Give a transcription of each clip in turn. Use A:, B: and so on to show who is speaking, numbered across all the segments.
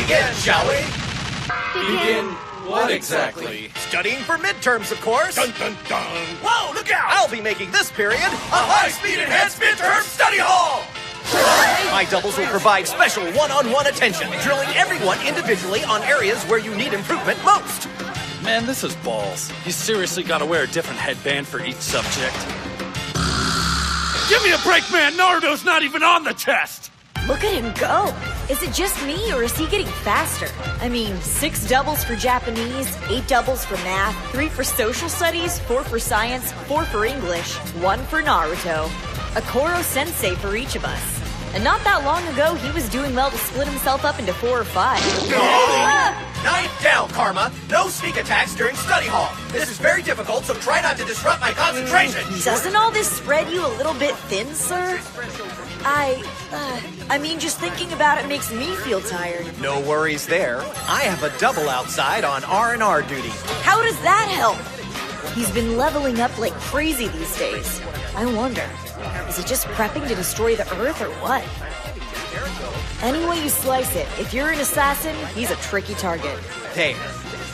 A: begin, shall we?
B: Begin what exactly?
A: Studying for midterms, of course.
C: Dun dun dun!
A: Whoa, look out! I'll be making this period a high-speed enhanced midterm study hall! My doubles will provide special one-on-one attention, drilling everyone individually on areas where you need improvement most.
B: Man, this is balls. You seriously gotta wear a different headband for each subject.
C: Give me a break, man! Naruto's not even on the test!
D: Look at him go! Is it just me, or is he getting faster? I mean, 6 doubles for Japanese, 8 doubles for math, 3 for social studies, 4 for science, 4 for English, 1 for Naruto. A Koro sensei for each of us. And not that long ago, he was doing well to split himself up into 4 or 5.
A: Knife down, Karma! No sneak attacks during study hall! This is very difficult, so try not to disrupt my concentration!
D: Doesn't all this spread you a little bit thin, sir? I mean, just thinking about it makes me feel tired.
A: No worries there. I have a double outside on R&R duty.
D: How does that help? He's been leveling up like crazy these days. I wonder, is he just prepping to destroy the Earth or what? Any way you slice it, if you're an assassin, he's a tricky target.
A: Hey,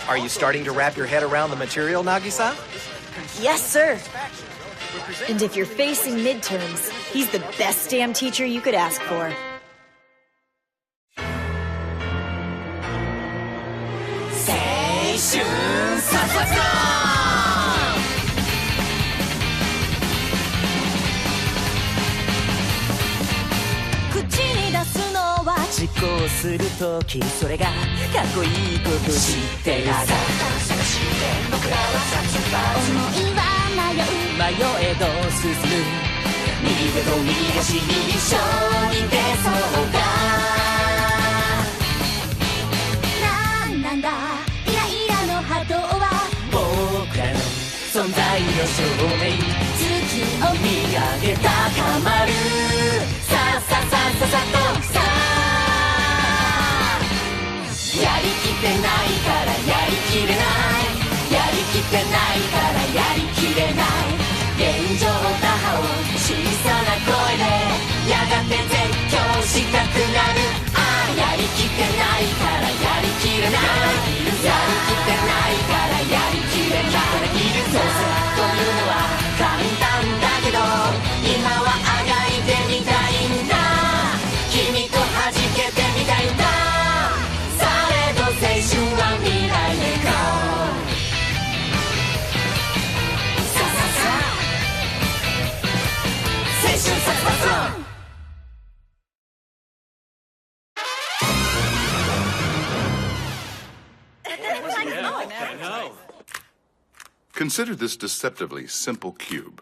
A: are you starting to wrap your head around the material, Nagisa?
D: Yes, sir. And if you're facing midterms, he's the best damn teacher you could ask for.
E: Consider this deceptively simple cube.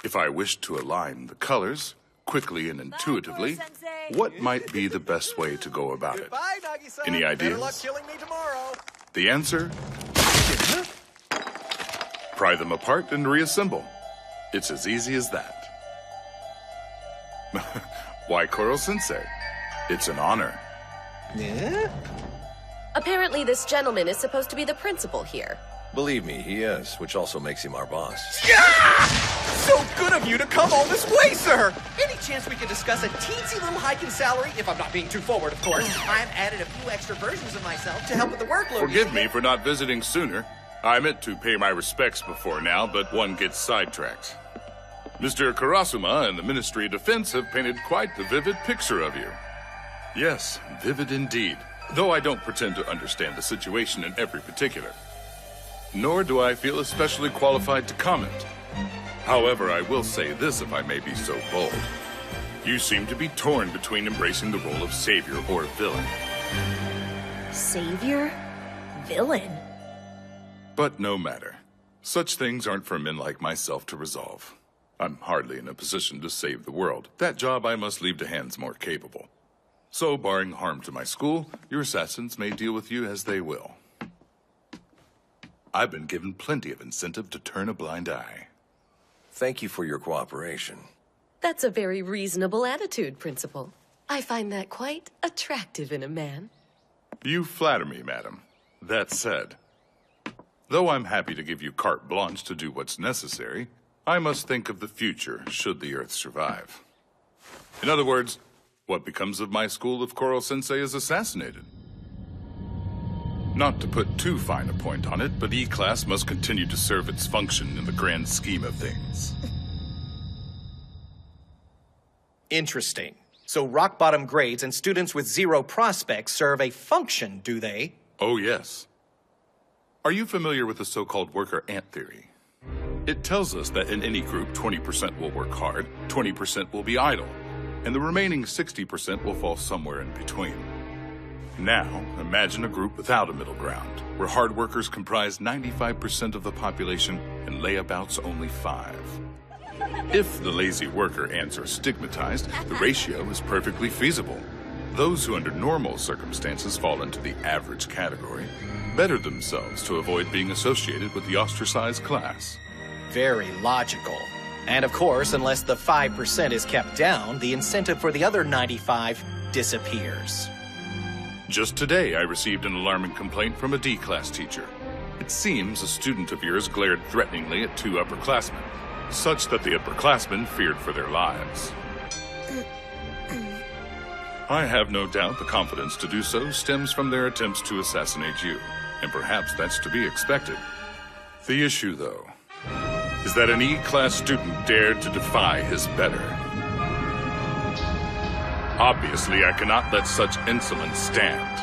E: If I wish to align the colors quickly and intuitively, what might be the best way to go about it? Any ideas? The answer? Pry them apart and reassemble. It's as easy as that. Why Koro-sensei? It's an honor.
A: Yeah?
F: Apparently this gentleman is supposed to be the principal here.
G: Believe me, he is, which also makes him our boss.
A: Yeah! So good of you to come all this way, sir! Any chance we could discuss a teensy little hike in salary? If I'm not being too forward, of course. I've added a few extra versions of myself to help with the workload.
E: Forgive me for not visiting sooner. I meant to pay my respects before now, but one gets sidetracked. Mr. Karasuma and the Ministry of Defense have painted quite the vivid picture of you. Yes, vivid indeed. Though I don't pretend to understand the situation in every particular. Nor do I feel especially qualified to comment. However, I will say this if I may be so bold. You seem to be torn between embracing the role of savior or villain.
D: Savior? Villain?
E: But no matter. Such things aren't for men like myself to resolve. I'm hardly in a position to save the world. That job I must leave to hands more capable. So, barring harm to my school, your assassins may deal with you as they will. I've been given plenty of incentive to turn a blind eye.
G: Thank you for your cooperation.
F: That's a very reasonable attitude, Principal. I find that quite attractive in a man.
E: You flatter me, madam. That said, though I'm happy to give you carte blanche to do what's necessary, I must think of the future should the Earth survive. In other words, What becomes of my school if Koro-sensei is assassinated? Not to put too fine a point on it, but E-Class must continue to serve its function in the grand scheme of things.
A: Interesting. So rock-bottom grades and students with zero prospects serve a function, do they?
E: Oh, yes. Are you familiar with the so-called worker ant theory? It tells us that in any group, 20% will work hard, 20% will be idle, and the remaining 60% will fall somewhere in between. Now, imagine a group without a middle ground, where hard workers comprise 95% of the population and layabouts only 5%. If the lazy worker ants are stigmatized, the ratio is perfectly feasible. Those who under normal circumstances fall into the average category better themselves to avoid being associated with the ostracized class.
A: Very logical. And of course, unless the 5% is kept down, the incentive for the other 95 disappears.
E: Just today, I received an alarming complaint from a D-class teacher. It seems a student of yours glared threateningly at 2 upperclassmen, such that the upperclassmen feared for their lives. I have no doubt the confidence to do so stems from their attempts to assassinate you, and perhaps that's to be expected. The issue, though, is that an E-class student dared to defy his better. Obviously, I cannot let such insolence stand.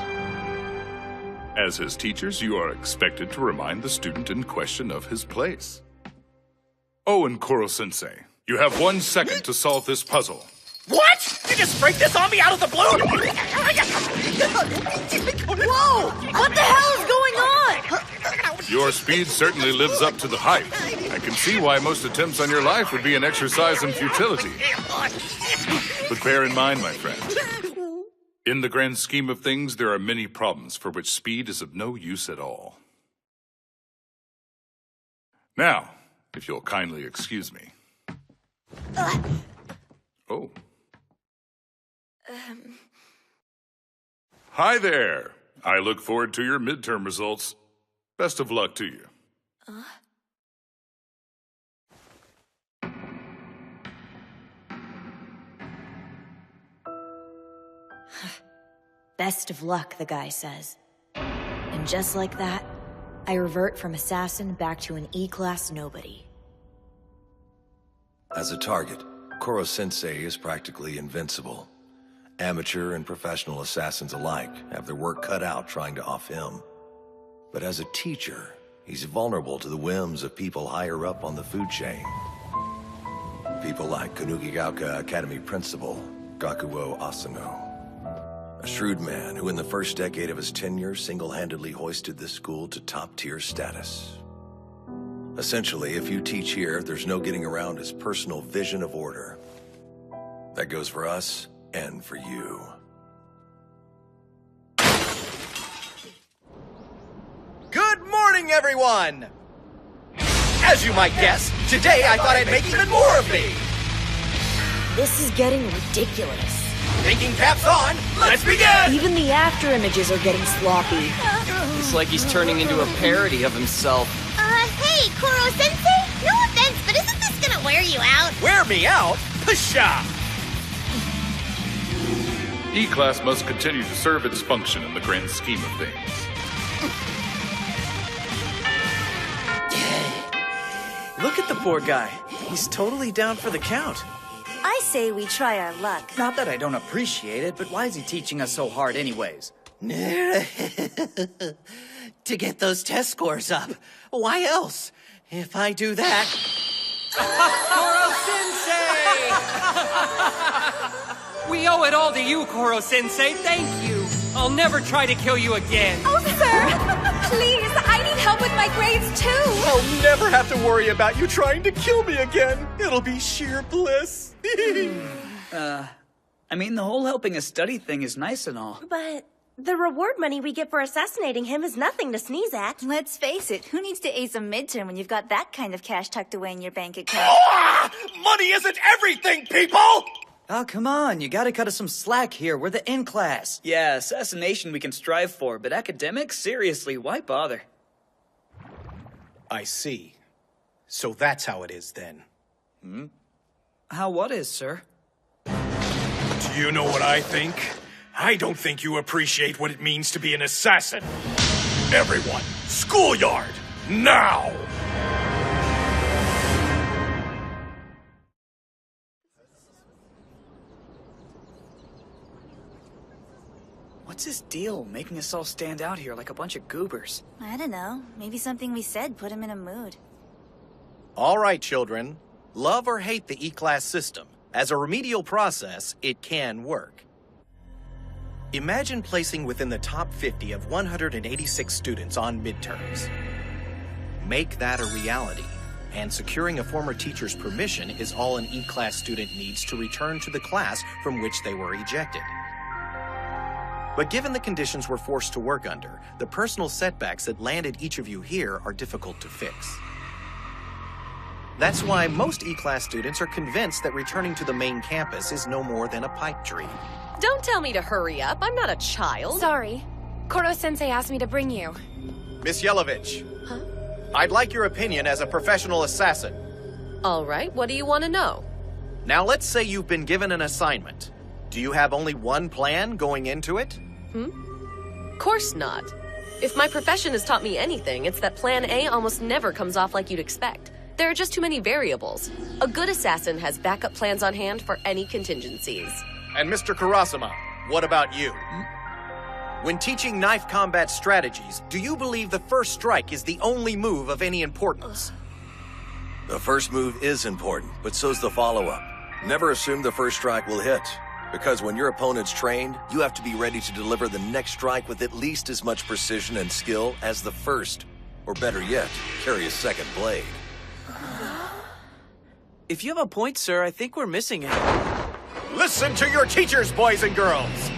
E: As his teachers, you are expected to remind the student in question of his place. Oh, and Koro-sensei, you have 1 second to solve this puzzle.
A: What? You just break this on me out of the blue?
D: Whoa! What the hell is going on?
E: Your speed certainly lives up to the hype. I can see why most attempts on your life would be an exercise in futility. But bear in mind, my friend, in the grand scheme of things, there are many problems for which speed is of no use at all. Now, if you'll kindly excuse me. Oh. Hi there. I look forward to your midterm results. Best of luck to you.
D: Best of luck, the guy says. And just like that, I revert from assassin back to an E-class nobody.
G: As a target, Koro-sensei is practically invincible. Amateur and professional assassins alike have their work cut out trying to off him. But as a teacher, he's vulnerable to the whims of people higher up on the food chain. People like Kanukigaoka Academy Principal Gakuo Asano. A shrewd man who in the first decade of his tenure single-handedly hoisted this school to top-tier status. Essentially, if you teach here, there's no getting around his personal vision of order. That goes for us and for you.
A: Good morning, everyone! As you might guess, today I thought I'd make even more of me!
D: This is getting ridiculous.
A: Thinking caps on, let's begin!
D: Even the after images are getting sloppy.
H: It's like he's turning into a parody of himself.
I: Hey, Koro-sensei? No offense, but isn't this gonna wear you out?
A: Wear me out? Pshaw!
E: E-Class must continue to serve its function in the grand scheme of things.
J: Look at the poor guy. He's totally down for the count.
K: I say we try our luck.
J: Not that I don't appreciate it, but why is he teaching us so hard anyways?
L: To get those test scores up. Why else? If I do that...
H: Koro-sensei! We owe it all to you, Koro-sensei. Thank you. I'll never try to kill you again.
K: Oh, sir! Please, I need help with my grades, too!
A: I'll never have to worry about you trying to kill me again. It'll be sheer bliss.
J: I mean, the whole helping us study thing is nice and all.
K: But the reward money we get for assassinating him is nothing to sneeze at.
M: Let's face it, who needs to ace a midterm when you've got that kind of cash tucked away in your bank account?
A: Money isn't everything, people!
J: Oh, come on, you gotta cut us some slack here. We're the in class. Yeah, assassination we can strive for, but academics? Seriously, why bother?
A: I see. So that's how it is then.
J: How what is, sir?
C: Do you know what I think? I don't think you appreciate what it means to be an assassin. Everyone, schoolyard, now!
J: What's his deal, making us all stand out here like a bunch of goobers?
M: I don't know. Maybe something we said put him in a mood.
A: All right, children. Love or hate the E-Class system. As a remedial process, it can work. Imagine placing within the top 50 of 186 students on midterms. Make that a reality, and securing a former teacher's permission is all an E-Class student needs to return to the class from which they were ejected. But given the conditions we're forced to work under, the personal setbacks that landed each of you here are difficult to fix. That's why most E-Class students are convinced that returning to the main campus is no more than a pipe dream.
F: Don't tell me to hurry up. I'm not a child.
N: Sorry. Koro-sensei asked me to bring you.
A: Miss Yelovich.
F: Huh?
A: I'd like your opinion as a professional assassin.
F: All right, what do you want to know?
A: Now let's say you've been given an assignment. Do you have only one plan going into it?
F: Course not. If my profession has taught me anything, it's that plan A almost never comes off like you'd expect. There are just too many variables. A good assassin has backup plans on hand for any contingencies.
A: And Mr. Kurasuma, what about you? When teaching knife combat strategies, do you believe the first strike is the only move of any importance?
G: The first move is important, but so's the follow-up. Never assume the first strike will hit. Because when your opponent's trained, you have to be ready to deliver the next strike with at least as much precision and skill as the first. Or better yet, carry a second blade.
J: If you have a point, sir, I think we're missing it.
A: Listen to your teachers, boys and girls!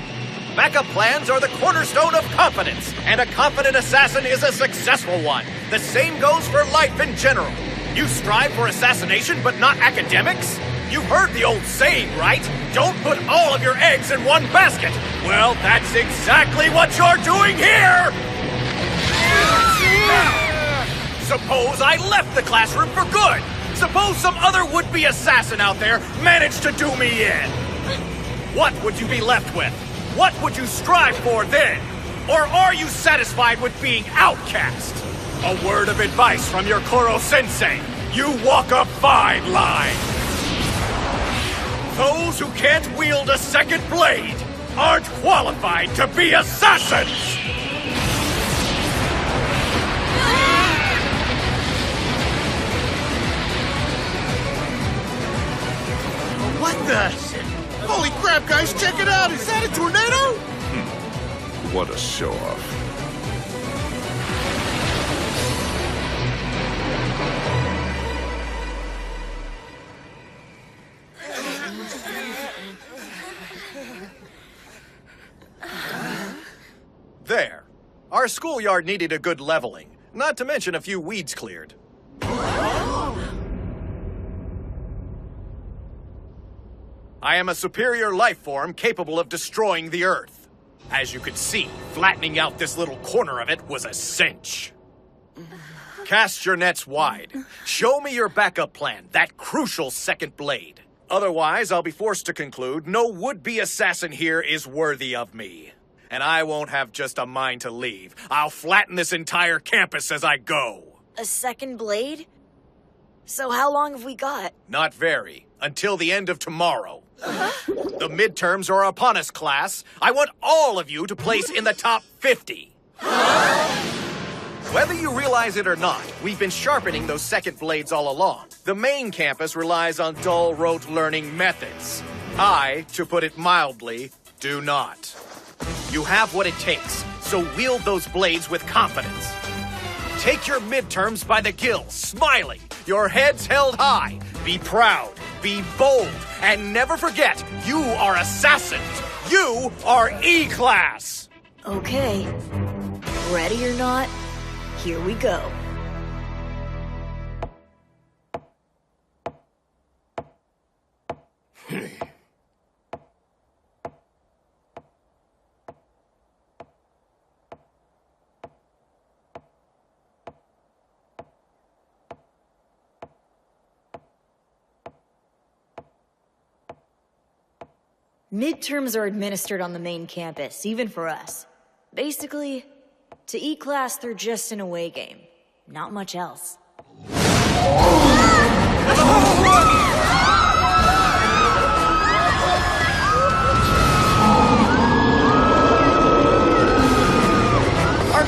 A: Backup plans are the cornerstone of confidence, and a confident assassin is a successful one. The same goes for life in general. You strive for assassination, but not academics? You've heard the old saying, right? Don't put all of your eggs in one basket. Well, that's exactly what you're doing here! Suppose I left the classroom for good. Suppose some other would-be assassin out there managed to do me in. What would you be left with? What would you strive for then? Or are you satisfied with being outcast? A word of advice from your Koro-sensei. You walk a fine line. Those who can't wield a second blade aren't qualified to be assassins!
C: What the? Holy crap, guys, check it out! Is that a tornado?
E: What a show-off.
A: There. Our schoolyard needed a good leveling, not to mention a few weeds cleared. I am a superior life form capable of destroying the Earth. As you could see, flattening out this little corner of it was a cinch. Cast your nets wide. Show me your backup plan, that crucial second blade. Otherwise, I'll be forced to conclude no would-be assassin here is worthy of me. And I won't have just a mind to leave. I'll flatten this entire campus as I go.
D: A second blade? So how long have we got?
A: Not very. Until the end of tomorrow. The midterms are upon us, class. I want all of you to place in the top 50. Whether you realize it or not, we've been sharpening those second blades all along. The main campus relies on dull, rote learning methods. I, to put it mildly, do not. You have what it takes, so wield those blades with confidence. Take your midterms by the gills, smiling, your heads held high. Be proud, be bold, and never forget, you are assassins. You are E-Class.
D: Okay. Ready or not, here we go. Midterms are administered on the main campus, even for us. Basically, to E-class, they're just an away game. Not much else.
A: Our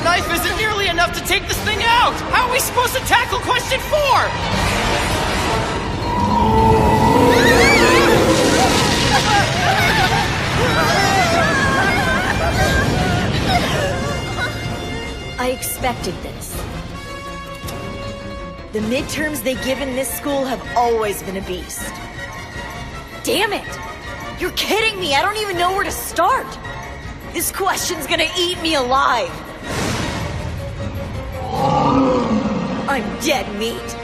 A: knife isn't nearly enough to take this thing out! How are we supposed to tackle question 4?
D: I expected this. The midterms they give in this school have always been a beast. Damn it! You're kidding me! I don't even know where to start! This question's gonna eat me alive! I'm dead meat.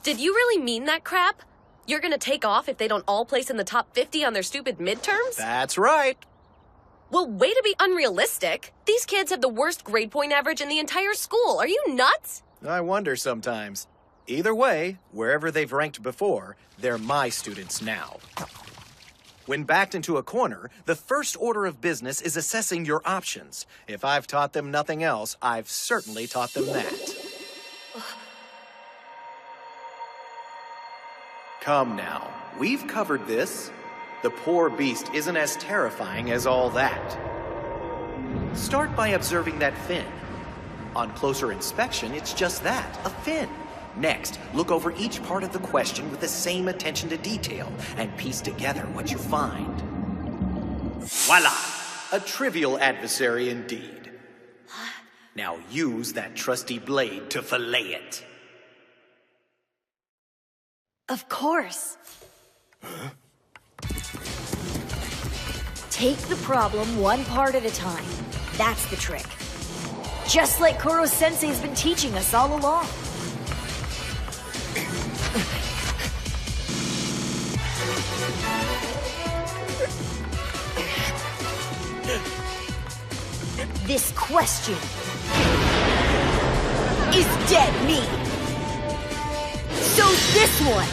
F: Did you really mean that crap? You're gonna take off if they don't all place in the top 50 on their stupid midterms?
A: That's right.
F: Well, way to be unrealistic. These kids have the worst grade point average in the entire school. Are you nuts?
A: I wonder sometimes. Either way, wherever they've ranked before, they're my students now. When backed into a corner, the first order of business is assessing your options. If I've taught them nothing else, I've certainly taught them that. Come now, we've covered this. The poor beast isn't as terrifying as all that. Start by observing that fin. On closer inspection, it's just that, a fin. Next, look over each part of the question with the same attention to detail and piece together what you find. Voila! A trivial adversary indeed. Now use that trusty blade to fillet it.
D: Of course. Take the problem one part at a time. That's the trick. Just like Koro-sensei's been teaching us all along. This question is dead meat. So's this one.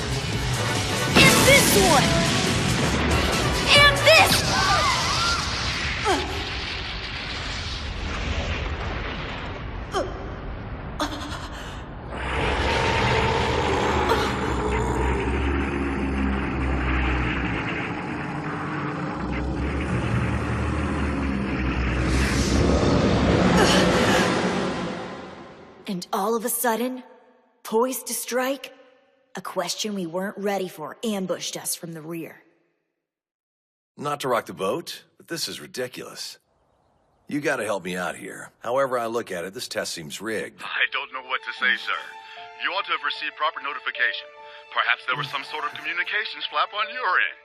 D: And this one. And this! And all of a sudden, poised to strike, a question we weren't ready for ambushed us from the rear.
G: Not to rock the boat, but this is ridiculous. You gotta help me out here. However I look at it, this test seems rigged.
O: I don't know what to say, sir. You ought to have received proper notification. Perhaps there was some sort of communications flap on your end.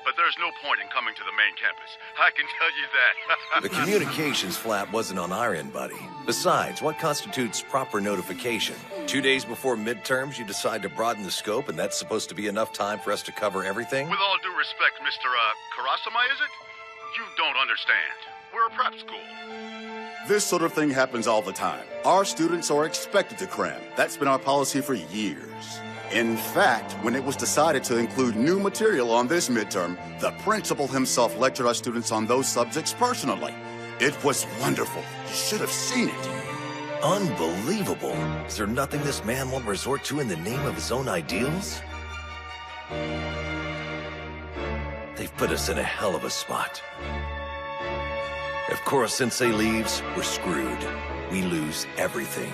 O: But there's no point in coming to the main campus. I can tell you that.
G: The communications flap wasn't on our end, buddy. Besides, what constitutes proper notification? 2 days before midterms, you decide to broaden the scope, and that's supposed to be enough time for us to cover everything?
O: With all due respect, Mr. Karasuma, is it? You don't understand. We're a prep school.
P: This sort of thing happens all the time. Our students are expected to cram. That's been our policy for years. In fact, when it was decided to include new material on this midterm, the principal himself lectured our students on those subjects personally. It was wonderful. You should have seen it.
G: Unbelievable. Is there nothing this man won't resort to in the name of his own ideals? They've put us in a hell of a spot. If Koro-sensei leaves, we're screwed. We lose everything.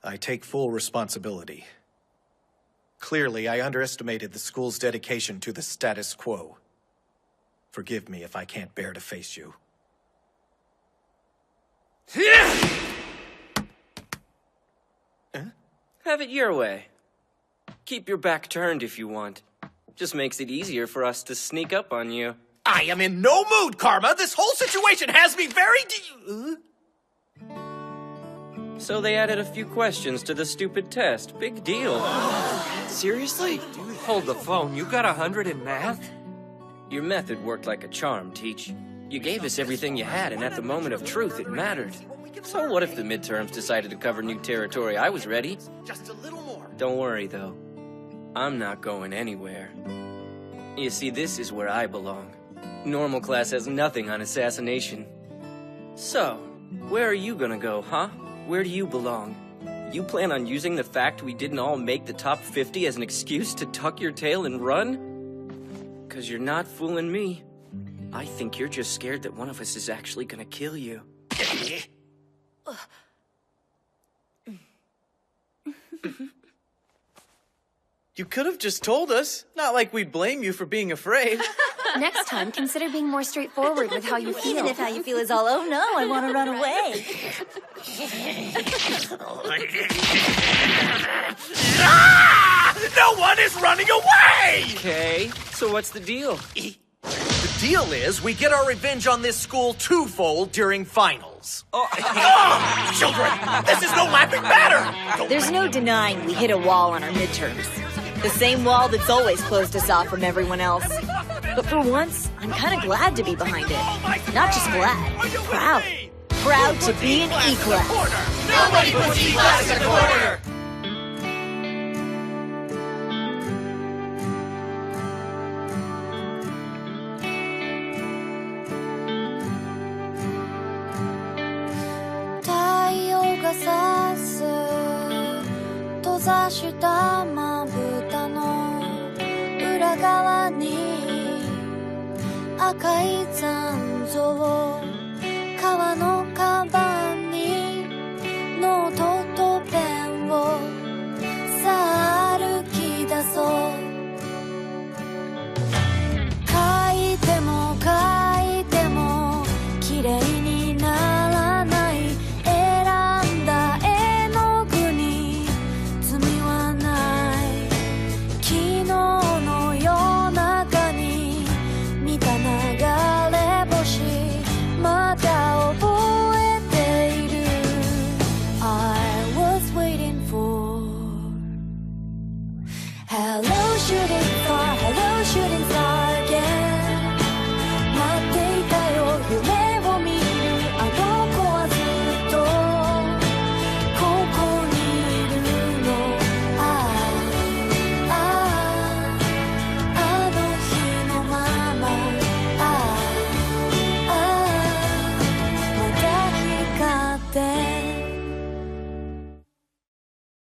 A: I take full responsibility. Clearly, I underestimated the school's dedication to the status quo. Forgive me if I can't bear to face you.
Q: Have it your way. Keep your back turned if you want. Just makes it easier for us to sneak up on you.
A: I am in no mood, Karma! This whole situation has me very
Q: So they added a few questions to the stupid test. Big deal.
J: Seriously?
H: Hold the phone. You got 100 in math?
Q: Your method worked like a charm, Teach. You gave us everything you had, and at the moment of truth, it mattered. So what if the midterms decided to cover new territory? I was ready.
A: Just a little more.
Q: Don't worry, though. I'm not going anywhere. You see, this is where I belong. Normal class has nothing on assassination. So, where are you gonna go, huh? Where do you belong? You plan on using the fact we didn't all make the top 50 as an excuse to tuck your tail and run? 'Cause you're not fooling me. I think you're just scared that one of us is actually gonna kill you.
J: You could have just told us. Not like we'd blame you for being afraid.
N: Next time, consider being more straightforward with how you feel.
D: Even if how you feel is all, oh no, I want to run away.
A: No one is running away!
Q: Okay, so what's the deal?
A: The deal is we get our revenge on this school twofold during finals. Children, this is no laughing matter!
D: There's no denying we hit a wall on our midterms. The same wall that's always closed us off from everyone else. But for once, I'm kind of glad to be behind it. Not just glad, proud. Proud to be an E-class.
A: Nobody puts E-class in a corner!